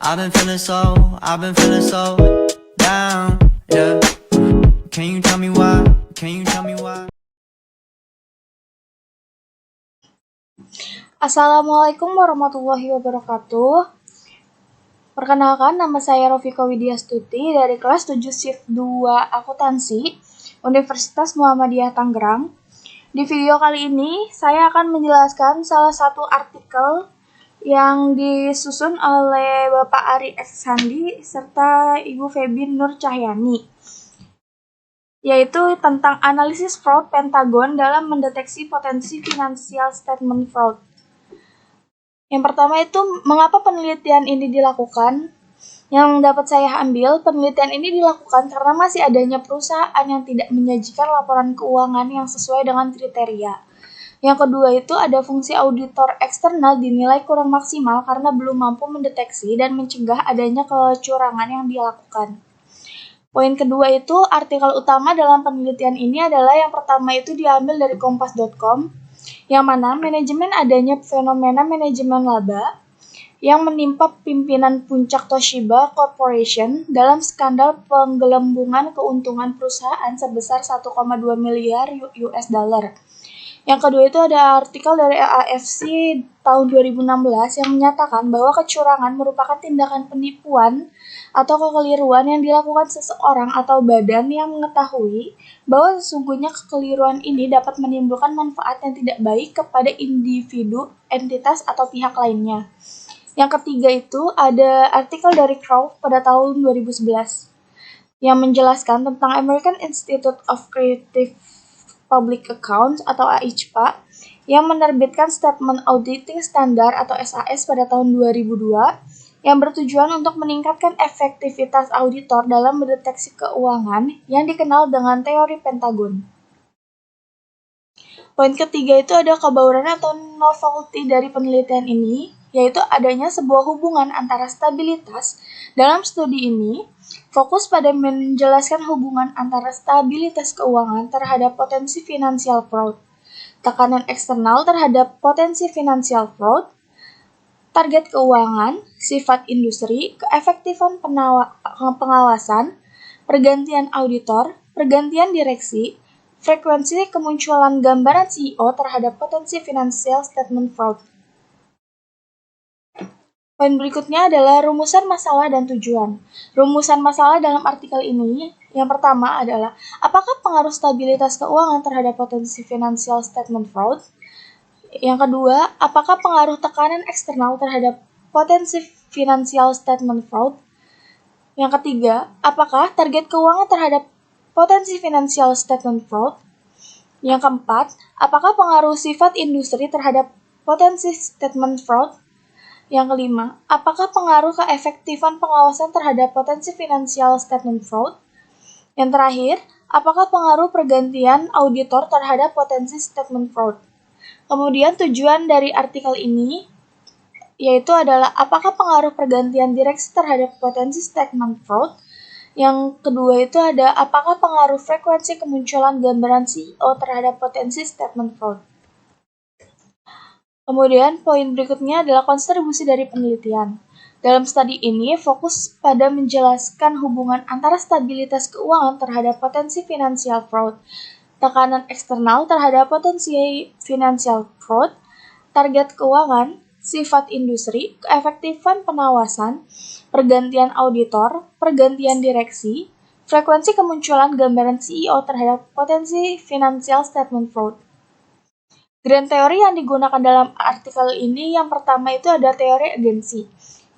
I've been feeling so down, yeah. Can you tell me why? Can you tell me why? Assalamualaikum warahmatullahi wabarakatuh. Perkenalkan, nama saya Rofika Widyastuti dari kelas 7 Shift 2 Akuntansi, Universitas Muhammadiyah Tangerang. Di video kali ini, saya akan menjelaskan salah satu artikel yang disusun oleh Bapak Ari X. Sandi serta Ibu Febi Nur Cahyani, yaitu tentang analisis fraud Pentagon dalam mendeteksi potensi financial statement fraud. Yang pertama itu, mengapa penelitian ini dilakukan? Yang dapat saya ambil, penelitian ini dilakukan karena masih adanya perusahaan yang tidak menyajikan laporan keuangan yang sesuai dengan kriteria. Yang kedua itu, ada fungsi auditor eksternal dinilai kurang maksimal karena belum mampu mendeteksi dan mencegah adanya kecurangan yang dilakukan. Poin kedua itu, artikel utama dalam penelitian ini adalah yang pertama itu diambil dari kompas.com, yang mana manajemen adanya fenomena manajemen laba yang menimpa pimpinan puncak Toshiba Corporation dalam skandal penggelembungan keuntungan perusahaan sebesar 1,2 miliar US dollar. Yang kedua itu ada artikel dari AFC tahun 2016 yang menyatakan bahwa kecurangan merupakan tindakan penipuan atau kekeliruan yang dilakukan seseorang atau badan yang mengetahui bahwa sesungguhnya kekeliruan ini dapat menimbulkan manfaat yang tidak baik kepada individu, entitas, atau pihak lainnya. Yang ketiga itu ada artikel dari Crow pada tahun 2011 yang menjelaskan tentang American Institute of Creative Public Accounts atau AICPA yang menerbitkan Statement Auditing Standard atau SAS pada tahun 2002 yang bertujuan untuk meningkatkan efektivitas auditor dalam mendeteksi keuangan yang dikenal dengan teori Pentagon. Poin ketiga itu ada kebauran atau novelty dari penelitian ini, yaitu adanya sebuah hubungan antara stabilitas. Dalam studi ini, fokus pada menjelaskan hubungan antara stabilitas keuangan terhadap potensi financial fraud, tekanan eksternal terhadap potensi financial fraud, target keuangan, sifat industri, keefektifan pengawasan, pergantian auditor, pergantian direksi, frekuensi kemunculan gambaran CEO terhadap potensi financial statement fraud. Poin berikutnya adalah rumusan masalah dan tujuan. Rumusan masalah dalam artikel ini, yang pertama adalah, apakah pengaruh stabilitas keuangan terhadap potensi financial statement fraud? Yang kedua, apakah pengaruh tekanan eksternal terhadap potensi financial statement fraud? Yang ketiga, apakah target keuangan terhadap potensi financial statement fraud? Yang keempat, apakah pengaruh sifat industri terhadap potensi statement fraud? Yang kelima, apakah pengaruh keefektifan pengawasan terhadap potensi financial statement fraud? Yang terakhir, apakah pengaruh pergantian auditor terhadap potensi statement fraud? Kemudian tujuan dari artikel ini yaitu adalah apakah pengaruh pergantian direksi terhadap potensi statement fraud? Yang kedua itu ada apakah pengaruh frekuensi kemunculan gambaran CEO terhadap potensi statement fraud? Kemudian, poin berikutnya adalah kontribusi dari penelitian. Dalam studi ini, fokus pada menjelaskan hubungan antara stabilitas keuangan terhadap potensi financial fraud, tekanan eksternal terhadap potensi financial fraud, target keuangan, sifat industri, keefektifan pengawasan, pergantian auditor, pergantian direksi, frekuensi kemunculan gambaran CEO terhadap potensi financial statement fraud. Grand teori yang digunakan dalam artikel ini yang pertama itu ada teori agensi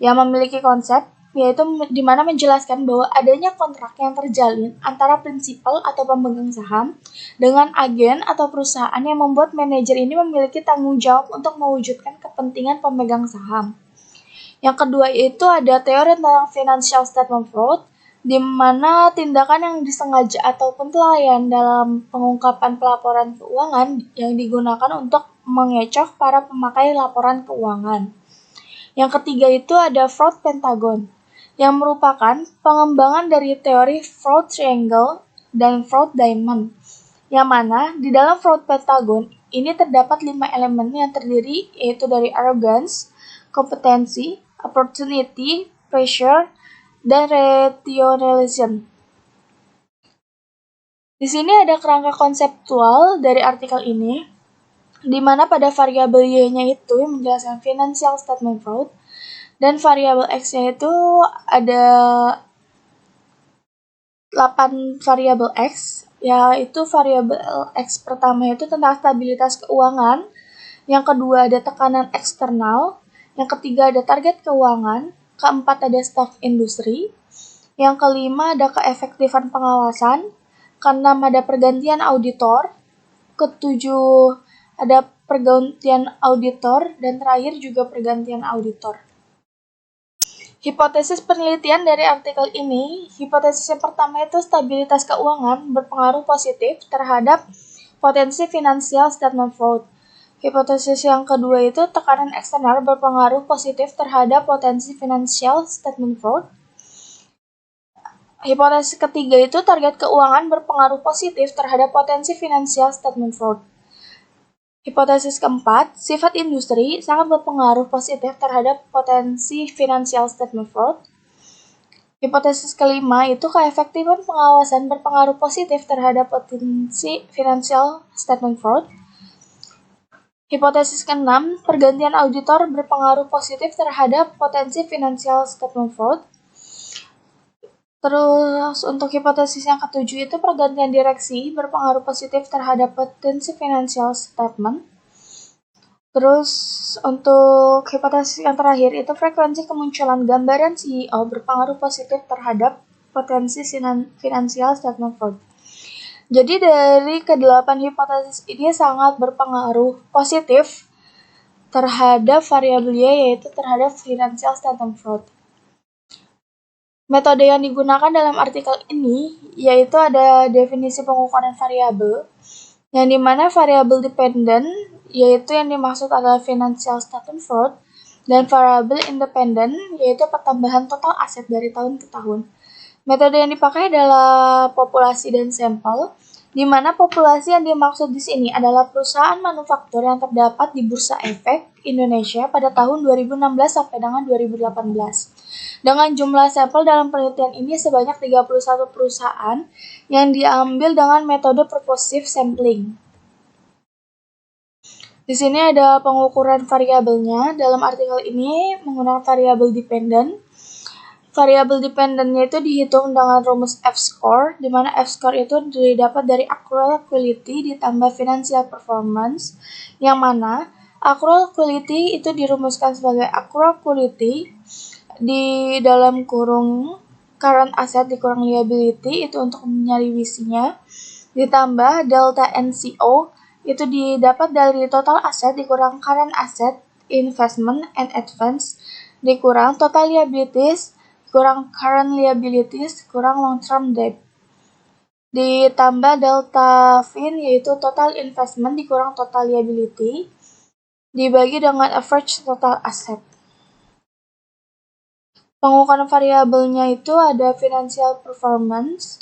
yang memiliki konsep yaitu di mana menjelaskan bahwa adanya kontrak yang terjalin antara prinsipal atau pemegang saham dengan agen atau perusahaan yang membuat manajer ini memiliki tanggung jawab untuk mewujudkan kepentingan pemegang saham. Yang kedua itu ada teori tentang financial statement fraud, di mana tindakan yang disengaja ataupun kelalaian dalam pengungkapan pelaporan keuangan yang digunakan untuk mengecoh para pemakai laporan keuangan. Yang ketiga itu ada fraud Pentagon, yang merupakan pengembangan dari teori fraud triangle dan fraud diamond, yang mana di dalam fraud Pentagon ini terdapat 5 elemen yang terdiri yaitu dari arrogance, kompetensi, opportunity, pressure, dan rationalization. Di sini ada kerangka konseptual dari artikel ini, di mana pada variabel Y-nya itu menjelaskan financial statement fraud, dan variabel X-nya itu ada 8 variabel X, yaitu variabel X pertama itu tentang stabilitas keuangan, yang kedua ada tekanan eksternal, yang ketiga ada target keuangan, keempat ada stok industri, yang kelima ada keefektifan pengawasan, keenam ada pergantian auditor, ketujuh ada pergantian auditor, dan terakhir juga pergantian auditor. Hipotesis penelitian dari artikel ini, hipotesis yang pertama itu stabilitas keuangan berpengaruh positif terhadap potensi financial statement fraud. Hipotesis yang kedua itu tekanan eksternal berpengaruh positif terhadap potensi financial statement fraud. Hipotesis ketiga itu target keuangan berpengaruh positif terhadap potensi financial statement fraud. Hipotesis keempat, sifat industri sangat berpengaruh positif terhadap potensi financial statement fraud. Hipotesis kelima itu keefektifan pengawasan berpengaruh positif terhadap potensi financial statement fraud. Hipotesis keenam, pergantian auditor berpengaruh positif terhadap potensi financial statement fraud. Terus untuk hipotesis yang ketujuh itu pergantian direksi berpengaruh positif terhadap potensi financial statement. Terus untuk hipotesis yang terakhir itu frekuensi kemunculan gambaran CEO berpengaruh positif terhadap potensi financial statement fraud. Jadi dari kedelapan hipotesis ini sangat berpengaruh positif terhadap variabel Y, yaitu terhadap financial statement fraud. Metode yang digunakan dalam artikel ini yaitu ada definisi pengukuran variabel, yang dimana variabel dependent yaitu yang dimaksud adalah financial statement fraud, dan variabel independent yaitu pertambahan total aset dari tahun ke tahun. Metode yang dipakai adalah populasi dan sampel, di mana populasi yang dimaksud di sini adalah perusahaan manufaktur yang terdapat di Bursa Efek Indonesia pada tahun 2016 sampai dengan 2018. Dengan jumlah sampel dalam penelitian ini sebanyak 31 perusahaan yang diambil dengan metode purposive sampling. Di sini ada pengukuran variabelnya. Dalam artikel ini menggunakan variabel dependent. Variabel dependentnya itu dihitung dengan rumus F-score, di mana F-score itu didapat dari accrual quality ditambah financial performance, yang mana accrual quality itu dirumuskan sebagai accrual quality di dalam kurung current asset dikurang liability itu untuk mencari WC-nya, ditambah delta NCO itu didapat dari total aset dikurang current asset, investment, and advance dikurang total liabilities kurang current liabilities kurang long-term debt, ditambah delta fin yaitu total investment dikurang total liability dibagi dengan average total asset. Pengukuran variabelnya itu ada financial performance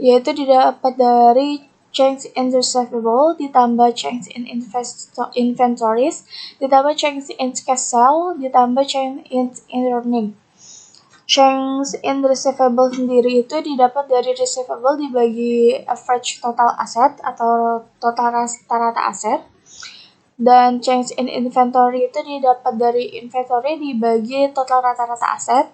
yaitu didapat dari change in receivable ditambah change in inventories ditambah change in cash sale ditambah change in earning. Change in receivable sendiri itu didapat dari receivable dibagi average total asset atau total rata-rata aset, dan change in inventory itu didapat dari inventory dibagi total rata-rata aset.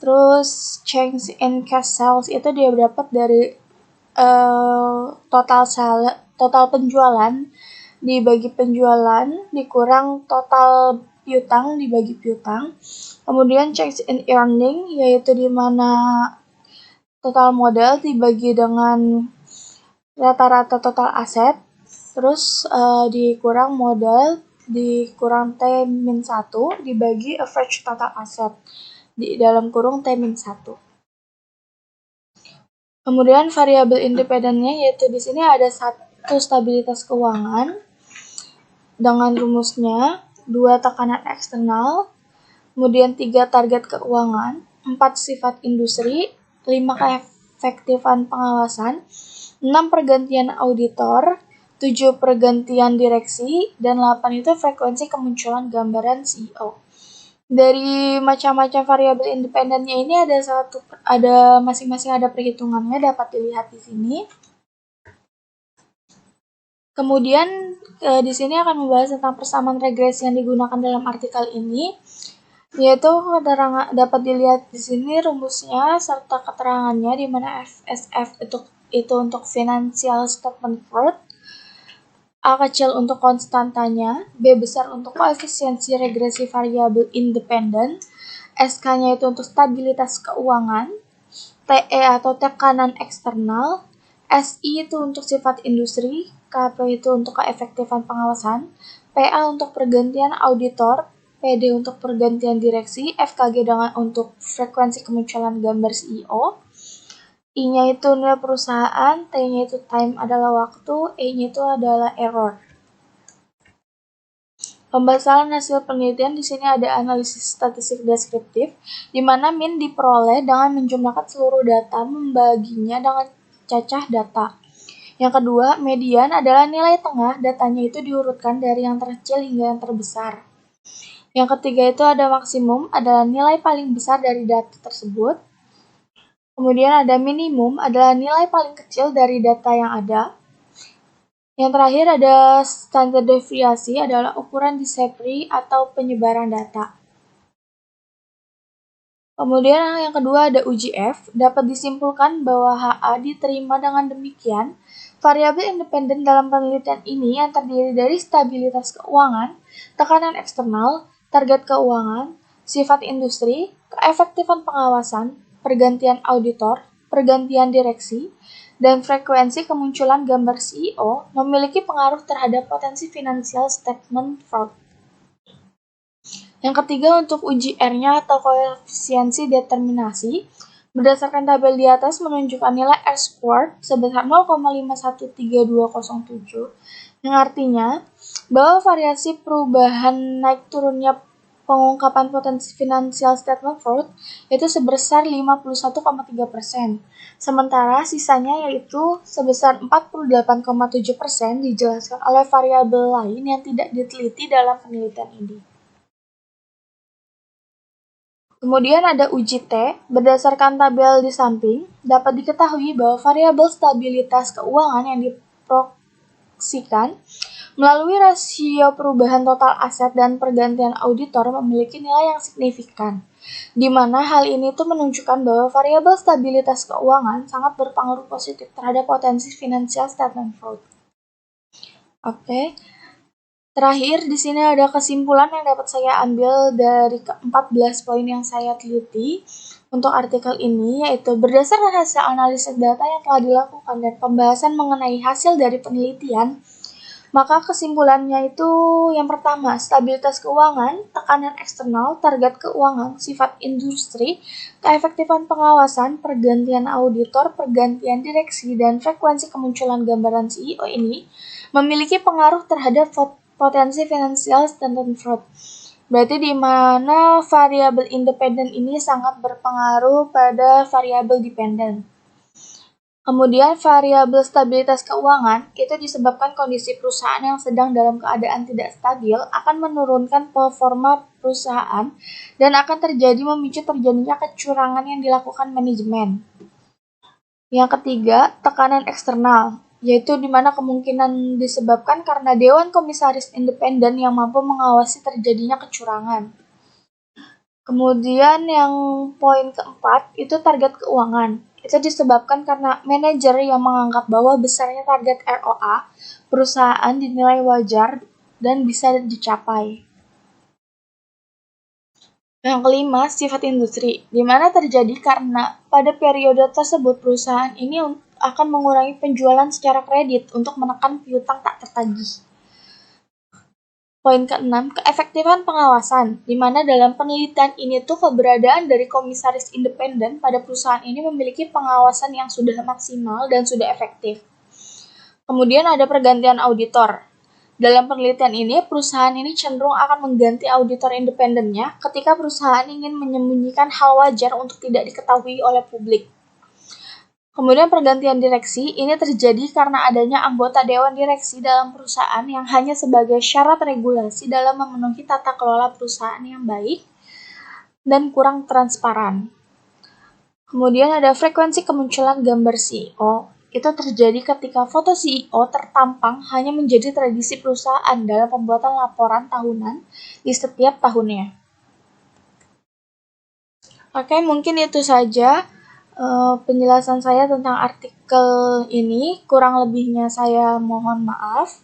Terus change in cash sales itu dia dapat dari total penjualan dibagi penjualan dikurang total piutang dibagi piutang. Kemudian change in earning yaitu di mana total modal dibagi dengan rata-rata total aset, terus dikurang modal dikurang T-1 dibagi average total asset di dalam kurung T-1. Kemudian variabel independennya yaitu di sini ada 1 stabilitas keuangan dengan rumusnya 2 tekanan eksternal, kemudian 3 target keuangan, 4 sifat industri, 5 keefektifan pengawasan, 6 pergantian auditor, 7 pergantian direksi, dan 8 itu frekuensi kemunculan gambaran CEO. Dari macam-macam variabel independennya ini masing-masing ada perhitungannya, dapat dilihat di sini. Kemudian di sini akan membahas tentang persamaan regresi yang digunakan dalam artikel ini, yaitu dapat dilihat di sini rumusnya serta keterangannya, di mana FSF itu untuk financial statement fraud, A kecil untuk konstantanya, B besar untuk koefisiensi regresi variabel independen, SK-nya itu untuk stabilitas keuangan, TE atau tekanan eksternal, SI itu untuk sifat industri, KP itu untuk keefektifan pengawasan, PA untuk pergantian auditor, PD untuk pergantian direksi, FKG untuk frekuensi kemunculan gambar CEO, I-nya itu nilai perusahaan, T-nya itu time adalah waktu, E-nya itu adalah error. Pembahasan hasil penelitian di sini ada analisis statistik deskriptif, di mana min diperoleh dengan menjumlahkan seluruh data, membaginya dengan cacah data. Yang kedua, median adalah nilai tengah, datanya itu diurutkan dari yang terkecil hingga yang terbesar. Yang ketiga itu ada maksimum, adalah nilai paling besar dari data tersebut. Kemudian ada minimum, adalah nilai paling kecil dari data yang ada. Yang terakhir ada standar deviasi, adalah ukuran dispersi atau penyebaran data. Kemudian yang kedua ada uji F, dapat disimpulkan bahwa HA diterima dengan demikian. Variabel independen dalam penelitian ini yang terdiri dari stabilitas keuangan, tekanan eksternal, target keuangan, sifat industri, keefektifan pengawasan, pergantian auditor, pergantian direksi, dan frekuensi kemunculan gambar CEO memiliki pengaruh terhadap potensi financial statement fraud. Yang ketiga untuk uji R-nya atau koefisiensi determinasi, berdasarkan tabel di atas menunjukkan nilai R-squared sebesar 0,513207, yang artinya bahwa variasi perubahan naik turunnya pengungkapan potensi financial statement fraud itu sebesar 51,3%. Sementara sisanya yaitu sebesar 48,7% dijelaskan oleh variabel lain yang tidak diteliti dalam penelitian ini. Kemudian ada uji T, berdasarkan tabel di samping, dapat diketahui bahwa variabel stabilitas keuangan yang diproyeksikan melalui rasio perubahan total aset dan pergantian auditor memiliki nilai yang signifikan, di mana hal ini tuh menunjukkan bahwa variabel stabilitas keuangan sangat berpengaruh positif terhadap potensi financial statement fraud. Oke. Terakhir, di sini ada kesimpulan yang dapat saya ambil dari ke-14 poin yang saya teliti untuk artikel ini, yaitu berdasarkan hasil analisis data yang telah dilakukan dan pembahasan mengenai hasil dari penelitian, maka kesimpulannya itu yang pertama, stabilitas keuangan, tekanan eksternal, target keuangan, sifat industri, keefektifan pengawasan, pergantian auditor, pergantian direksi, dan frekuensi kemunculan gambaran CEO ini memiliki pengaruh terhadap potensi financial statement fraud. Berarti di mana variabel independen ini sangat berpengaruh pada variabel dependen. Kemudian variabel stabilitas keuangan itu disebabkan kondisi perusahaan yang sedang dalam keadaan tidak stabil akan menurunkan performa perusahaan dan akan memicu terjadinya kecurangan yang dilakukan manajemen. Yang ketiga, tekanan eksternal, yaitu di mana kemungkinan disebabkan karena Dewan Komisaris Independen yang mampu mengawasi terjadinya kecurangan. Kemudian yang poin keempat itu target keuangan. Itu disebabkan karena manajer yang menganggap bahwa besarnya target ROA perusahaan dinilai wajar dan bisa dicapai. Yang kelima, sifat industri, di mana terjadi karena pada periode tersebut perusahaan ini akan mengurangi penjualan secara kredit untuk menekan piutang tak tertagih. Poin keenam, keefektifan pengawasan, di mana dalam penelitian ini tuh keberadaan dari komisaris independen pada perusahaan ini memiliki pengawasan yang sudah maksimal dan sudah efektif. Kemudian ada pergantian auditor. Dalam penelitian ini, perusahaan ini cenderung akan mengganti auditor independennya ketika perusahaan ingin menyembunyikan hal wajar untuk tidak diketahui oleh publik. Kemudian pergantian direksi ini terjadi karena adanya anggota dewan direksi dalam perusahaan yang hanya sebagai syarat regulasi dalam memenuhi tata kelola perusahaan yang baik. dan kurang transparan. Kemudian ada frekuensi kemunculan gambar CEO. Itu terjadi ketika foto CEO tertampang hanya menjadi tradisi perusahaan dalam pembuatan laporan tahunan di setiap tahunnya. Oke, mungkin itu saja penjelasan saya tentang artikel ini. Kurang lebihnya saya mohon maaf.